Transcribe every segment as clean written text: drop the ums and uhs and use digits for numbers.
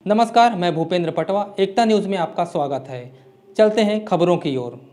नमस्कार, मैं भूपेंद्र पटवा। एकता न्यूज़ में आपका स्वागत है। चलते हैं खबरों की ओर।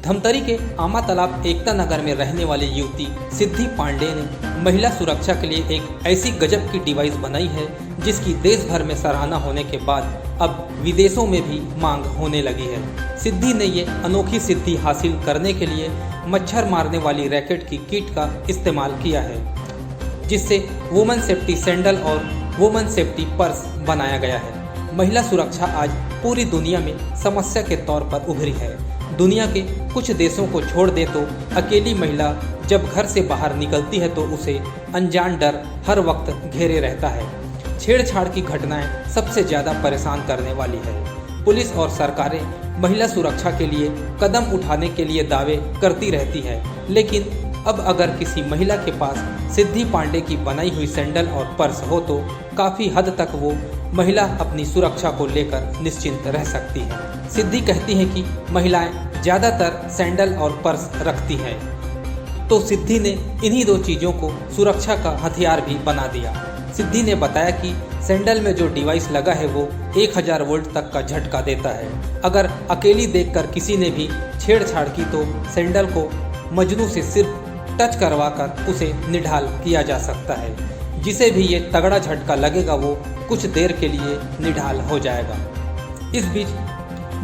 धमतरी के आमा तालाब एकता नगर में रहने वाली युवती सिद्धि पांडे ने महिला सुरक्षा के लिए एक ऐसी गजब की डिवाइस बनाई है जिसकी देश भर में सराहना होने के बाद अब विदेशों में भी मांग होने लगी है। सिद्धि ने ये अनोखी सिद्धि हासिल करने के लिए मच्छर मारने वाली रैकेट की किट का इस्तेमाल किया है, जिससे वुमेन सेफ्टी सैंडल और वुमेन सेफ्टी पर्स बनाया गया है। महिला सुरक्षा आज पूरी दुनिया में समस्या के तौर पर उभरी है। दुनिया के कुछ देशों को छोड़ दे तो अकेली महिला जब घर से बाहर निकलती है तो उसे अनजान डर हर वक्त घेरे रहता है। छेड़छाड़ की घटनाएं सबसे ज़्यादा परेशान करने वाली है। पुलिस और सरकारें महिला सुरक्षा के लिए कदम उठाने के लिए दावे करती रहती है, लेकिन अब अगर किसी महिला के पास सिद्धि पांडे की बनाई हुई सैंडल और पर्स हो तो काफ़ी हद तक वो महिला अपनी सुरक्षा को लेकर निश्चिंत रह सकती है। सिद्धि कहती है कि महिलाएं ज़्यादातर सैंडल और पर्स रखती हैं, तो सिद्धि ने इन्हीं दो चीज़ों को सुरक्षा का हथियार भी बना दिया। सिद्धि ने बताया कि सैंडल में जो डिवाइस लगा है वो 1000 वोल्ट तक का झटका देता है। अगर अकेली देखकर किसी ने भी छेड़छाड़ की तो सैंडल को मजनू से सिर्फ टच करवाकर उसे निढाल किया जा सकता है। जिसे भी ये तगड़ा झटका लगेगा वो कुछ देर के लिए निढाल हो जाएगा। इस बीच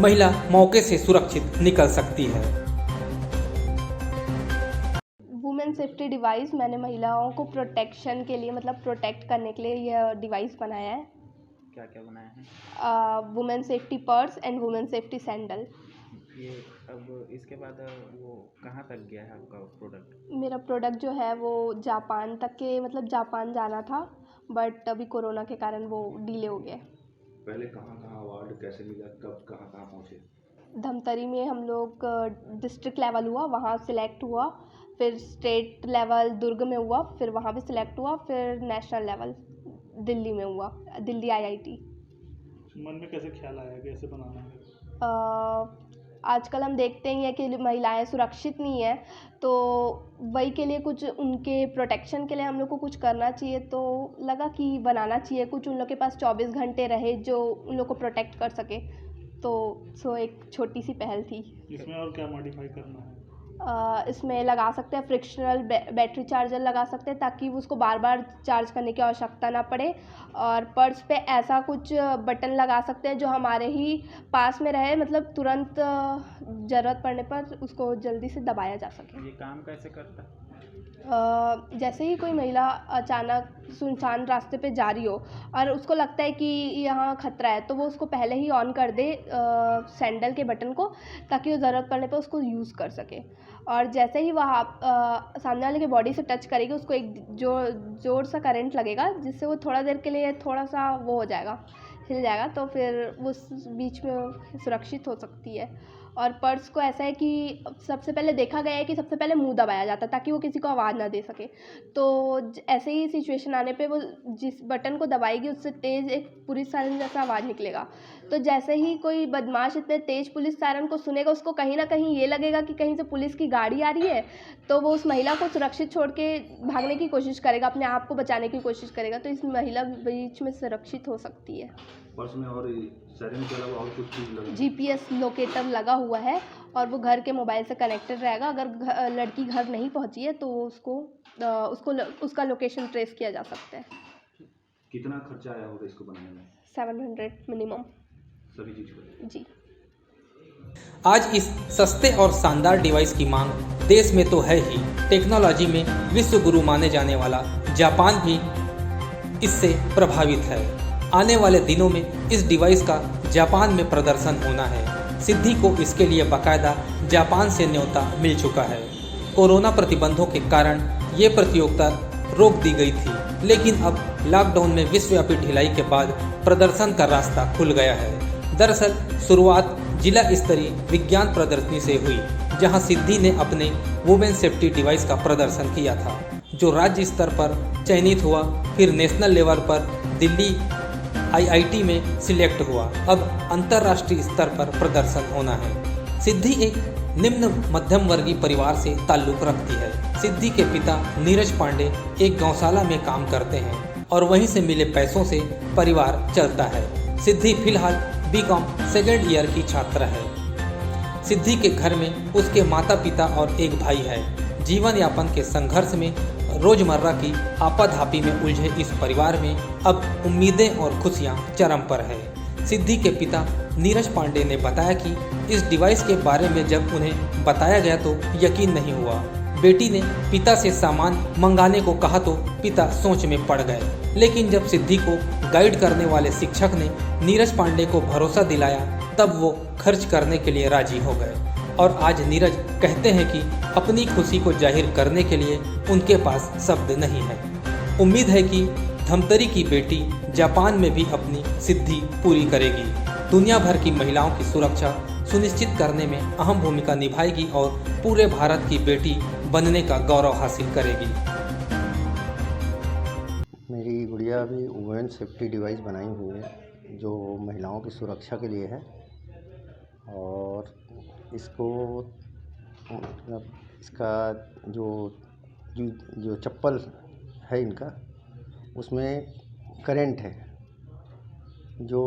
महिला मौके से सुरक्षित निकल सकती है। वुमेन सेफ्टी डिवाइस मैंने महिलाओं को प्रोटेक्शन के लिए मतलब प्रोटेक्ट करने के लिए यह डिवाइस बनाया है। क्या क्या बनाया है? Women safety purse and women safety sandal. ये अब इसके बाद वो कहाँ तक गया है आपका प्रोडक्ट? मेरा प्रोडक्ट जो है वो जापान तक के मतलब जापान जाना था, बट अभी कोरोना के कारण वो डिले हो गया। पहले कहाँ अवार्ड कैसे मिला, कब कहाँ पहुँचे? धमतरी में हम लोग डिस्ट्रिक्ट लेवल हुआ, वहाँ सिलेक्ट हुआ, फिर स्टेट लेवल दुर्ग में हुआ, फिर वहाँ भी सिलेक्ट हुआ, फिर नेशनल लेवल दिल्ली में हुआ, दिल्ली IIT। मन में कैसे ख्याल आया कैसे बनाना है? आजकल हम देखते ही हैं कि महिलाएं सुरक्षित नहीं है, तो वही के लिए कुछ उनके प्रोटेक्शन के लिए हम लोग को कुछ करना चाहिए, तो लगा कि बनाना चाहिए कुछ उन लोग के पास 24 घंटे रहे जो उन लोग को प्रोटेक्ट कर सके। तो एक छोटी सी पहल थी। इसमें और क्या मॉडिफाई करना है? इसमें लगा सकते हैं फ्रिक्शनल बैटरी चार्जर लगा सकते हैं ताकि उसको बार बार चार्ज करने की आवश्यकता ना पड़े, और पर्स पे ऐसा कुछ बटन लगा सकते हैं जो हमारे ही पास में रहे, मतलब तुरंत ज़रूरत पड़ने पर उसको जल्दी से दबाया जा सके। ये काम कैसे करता है? जैसे ही कोई महिला अचानक सुनसान रास्ते पे जा रही हो और उसको लगता है कि यहाँ खतरा है, तो वो उसको पहले ही ऑन कर दे सैंडल के बटन को, ताकि वो ज़रूरत पड़ने पे उसको यूज़ कर सके। और जैसे ही वह सामने वाले के बॉडी से टच करेगी उसको एक जोर सा करंट लगेगा, जिससे वो थोड़ा देर के लिए थोड़ा सा वो हो जाएगा, हिल जाएगा, तो फिर वो बीच में सुरक्षित हो सकती है। और पर्स को ऐसा है कि सबसे पहले देखा गया है कि सबसे पहले मुंह दबाया जाता है ताकि वो किसी को आवाज़ ना दे सके। तो ऐसे ही सिचुएशन आने पे वो जिस बटन को दबाएगी उससे तेज़ एक पुलिस सायरन जैसा आवाज़ निकलेगा। तो जैसे ही कोई बदमाश इतने तेज़ पुलिस सायरन को सुनेगा, उसको कहीं ना कहीं ये लगेगा कि कहीं से पुलिस की गाड़ी आ रही है, तो वो उस महिला को सुरक्षित छोड़ के भागने की कोशिश करेगा, अपने आप को बचाने की कोशिश करेगा, तो इस महिला बीच में सुरक्षित हो सकती है। पर्स में और सायरन के अलावा और कुछ चीज़ लगा? GPS लोकेटर लगा हुआ है और वो घर के मोबाइल से कनेक्टेड रहेगा। अगर लड़की घर नहीं पहुंची है तो उसका लोकेशन ट्रेस किया जा सकता है। कितना खर्चा आया होगा इसको बनाने में? 700 मिनिमम सभी चीज़ का? जी। आज इस सस्ते और शानदार डिवाइस की मांग देश में तो है ही, टेक्नोलॉजी में विश्व गुरु माने जाने वाला जापान भी इससे प्रभावित है। आने वाले दिनों में इस डिवाइस का जापान में प्रदर्शन होना है। सिद्धि को इसके लिए बाकायदा जापान से न्योता मिल चुका है। कोरोना प्रतिबंधों के कारण ये प्रतियोगिता रोक दी गई थी, लेकिन अब लॉकडाउन में विश्वव्यापी ढिलाई के बाद प्रदर्शन का रास्ता खुल गया है। दरअसल शुरुआत जिला स्तरीय विज्ञान प्रदर्शनी से हुई, जहां सिद्धि ने अपने वुमेन सेफ्टी डिवाइस का प्रदर्शन किया था, जो राज्य स्तर पर चयनित हुआ, फिर नेशनल लेवल पर दिल्ली IIT में सिलेक्ट हुआ। अब अंतर्राष्ट्रीय स्तर पर प्रदर्शन होना है। सिद्धि एक निम्न मध्यम वर्गीय परिवार से ताल्लुक रखती है। सिद्धि के पिता नीरज पांडे एक गौशाला में काम करते हैं और वहीं से मिले पैसों से परिवार चलता है। सिद्धि फिलहाल BCom सेकेंड ईयर की छात्रा है। सिद्धि के घर में उसके माता पिता और एक भाई है। जीवन यापन के संघर्ष में रोजमर्रा की आपाधापी में उलझे इस परिवार में अब उम्मीदें और खुशियां चरम पर है। सिद्धि के पिता नीरज पांडे ने बताया कि इस डिवाइस के बारे में जब उन्हें बताया गया तो यकीन नहीं हुआ। बेटी ने पिता से सामान मंगाने को कहा तो पिता सोच में पड़ गए, लेकिन जब सिद्धि को गाइड करने वाले शिक्षक ने नीरज पांडे को भरोसा दिलाया तब वो खर्च करने के लिए राजी हो गए। और आज नीरज कहते हैं कि अपनी खुशी को जाहिर करने के लिए उनके पास शब्द नहीं है। उम्मीद है कि धमतरी की बेटी जापान में भी अपनी सिद्धि पूरी करेगी, दुनिया भर की महिलाओं की सुरक्षा सुनिश्चित करने में अहम भूमिका निभाएगी और पूरे भारत की बेटी बनने का गौरव हासिल करेगी। मेरी गुड़िया भी वुमेन सेफ्टी डिवाइस बनाई हुई है जो महिलाओं की सुरक्षा के लिए है। और इसको मतलब इसका जो चप्पल है इनका उसमें करंट है, जो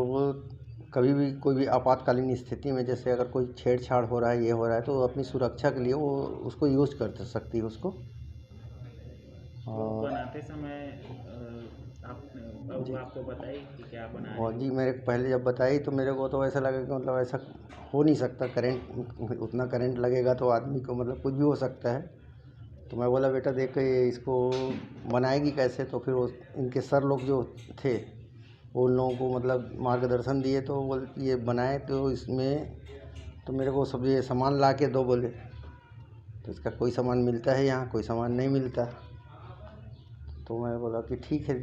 कभी भी कोई भी आपातकालीन स्थिति में जैसे अगर कोई छेड़छाड़ हो रहा है, ये हो रहा है, तो अपनी सुरक्षा के लिए वो उसको यूज कर सकती है उसको। और बनाते समय आपको बताई कि क्या बनाया? और जी मेरे को पहले जब बताई तो मेरे को तो ऐसा लगा कि मतलब ऐसा हो नहीं सकता, करंट उतना करंट लगेगा तो आदमी को मतलब कुछ भी हो सकता है। तो मैं बोला बेटा देख के इसको बनाएगी कैसे, तो फिर वो इनके सर लोग जो थे वो उन लोगों को मतलब मार्गदर्शन दिए, तो बोल ये बनाए तो इसमें तो मेरे को सब ये सामान ला के दो बोले। तो इसका कोई सामान मिलता है यहाँ, कोई सामान नहीं मिलता। तो मैं बोला कि ठीक है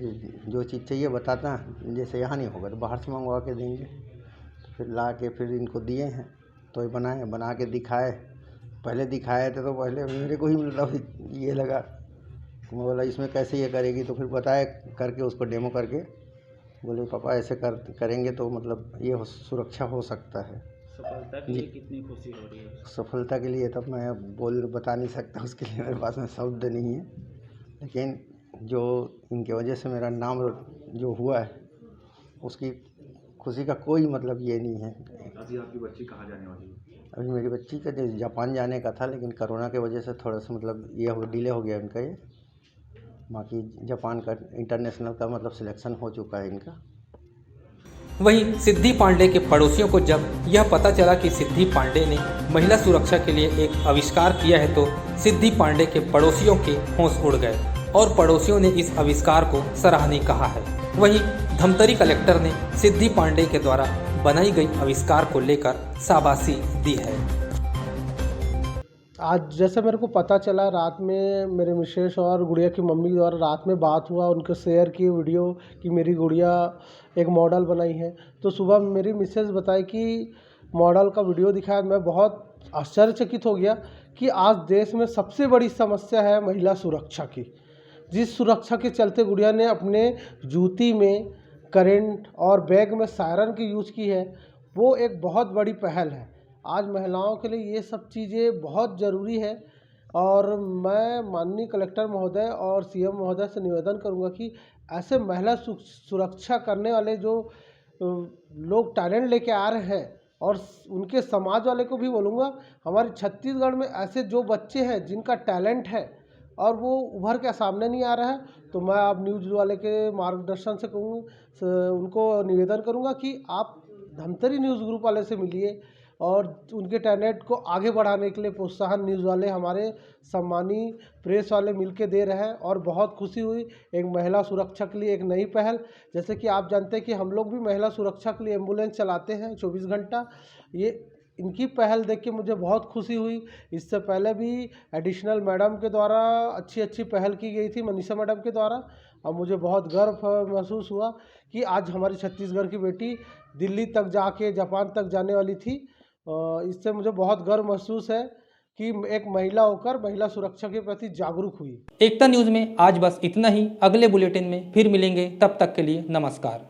जो चीज़ चाहिए बताता, जैसे यहाँ नहीं होगा तो बाहर से मंगवा के देंगे। तो फिर ला के फिर इनको दिए हैं, तो ये बनाए, बना के दिखाए। पहले दिखाए थे तो पहले मेरे को ही मतलब ये लगा, तो मैं बोला इसमें कैसे ये करेगी, तो फिर बताए करके उसको डेमो करके बोले पापा ऐसे करेंगे तो मतलब ये सुरक्षा हो सकता है। सफलता के लिए कितनी खुशी हो रही है? सफलता के लिए तब मैं बता नहीं सकता, उसके लिए मेरे पास में शब्द नहीं है। लेकिन जो इनके वजह से मेरा नाम जो हुआ है उसकी खुशी का कोई मतलब ये नहीं है। अभी आपकी बच्ची कहाँ जाने वाली है? अभी मेरी बच्ची का जो जापान जाने का था, लेकिन कोरोना की वजह से थोड़ा सा मतलब ये डिले हो गया इनका। ये बाकी जापान का इंटरनेशनल का मतलब सिलेक्शन हो चुका है इनका। वहीं सिद्धि पांडे के पड़ोसियों को जब यह पता चला कि सिद्धि पांडे ने महिला सुरक्षा के लिए एक आविष्कार किया है तो सिद्धि पांडे के पड़ोसियों के होश उड़ गए और पड़ोसियों ने इस आविष्कार को सराहनीय कहा है। वहीं धमतरी कलेक्टर ने सिद्धि पांडे के द्वारा बनाई गई आविष्कार को लेकर शाबाशी दी है। आज जैसे मेरे को पता चला, रात में मेरे मिसेस और गुड़िया की मम्मी द्वारा रात में बात हुआ, उनको शेयर की वीडियो कि मेरी गुड़िया एक मॉडल बनाई है। तो सुबह मेरी मिसेस बताई कि मॉडल का वीडियो दिखाया। मैं बहुत आश्चर्यचकित हो गया कि आज देश में सबसे बड़ी समस्या है महिला सुरक्षा की। जिस सुरक्षा के चलते गुड़िया ने अपने जूती में करंट और बैग में सायरन की यूज़ की है, वो एक बहुत बड़ी पहल है। आज महिलाओं के लिए ये सब चीज़ें बहुत ज़रूरी है और मैं माननीय कलेक्टर महोदय और CM महोदय से निवेदन करूंगा कि ऐसे महिला सुरक्षा करने वाले जो लोग टैलेंट लेके आ रहे हैं, और उनके समाज वाले को भी बोलूँगा, हमारे छत्तीसगढ़ में ऐसे जो बच्चे हैं जिनका टैलेंट है और वो उभर के सामने नहीं आ रहा है, तो मैं आप न्यूज़ वाले के मार्गदर्शन से कहूँगा, उनको निवेदन करूँगा कि आप धमतरी न्यूज़ ग्रुप वाले से मिलिए और उनके टैलेंट को आगे बढ़ाने के लिए प्रोत्साहन न्यूज़ वाले, हमारे सम्मानीय प्रेस वाले मिलके दे रहे हैं। और बहुत खुशी हुई एक महिला सुरक्षा के लिए एक नई पहल। जैसे कि आप जानते हैं कि हम लोग भी महिला सुरक्षा के लिए एम्बुलेंस चलाते हैं 24 घंटा। ये इनकी पहल देख के मुझे बहुत खुशी हुई। इससे पहले भी एडिशनल मैडम के द्वारा अच्छी पहल की गई थी, मनीषा मैडम के द्वारा, और मुझे बहुत गर्व महसूस हुआ कि आज हमारी छत्तीसगढ़ की बेटी दिल्ली तक जाके जापान तक जाने वाली थी। इससे मुझे बहुत गर्व महसूस है कि एक महिला होकर महिला सुरक्षा के प्रति जागरूक हुई। एकता न्यूज़ में आज बस इतना ही। अगले बुलेटिन में फिर मिलेंगे, तब तक के लिए नमस्कार।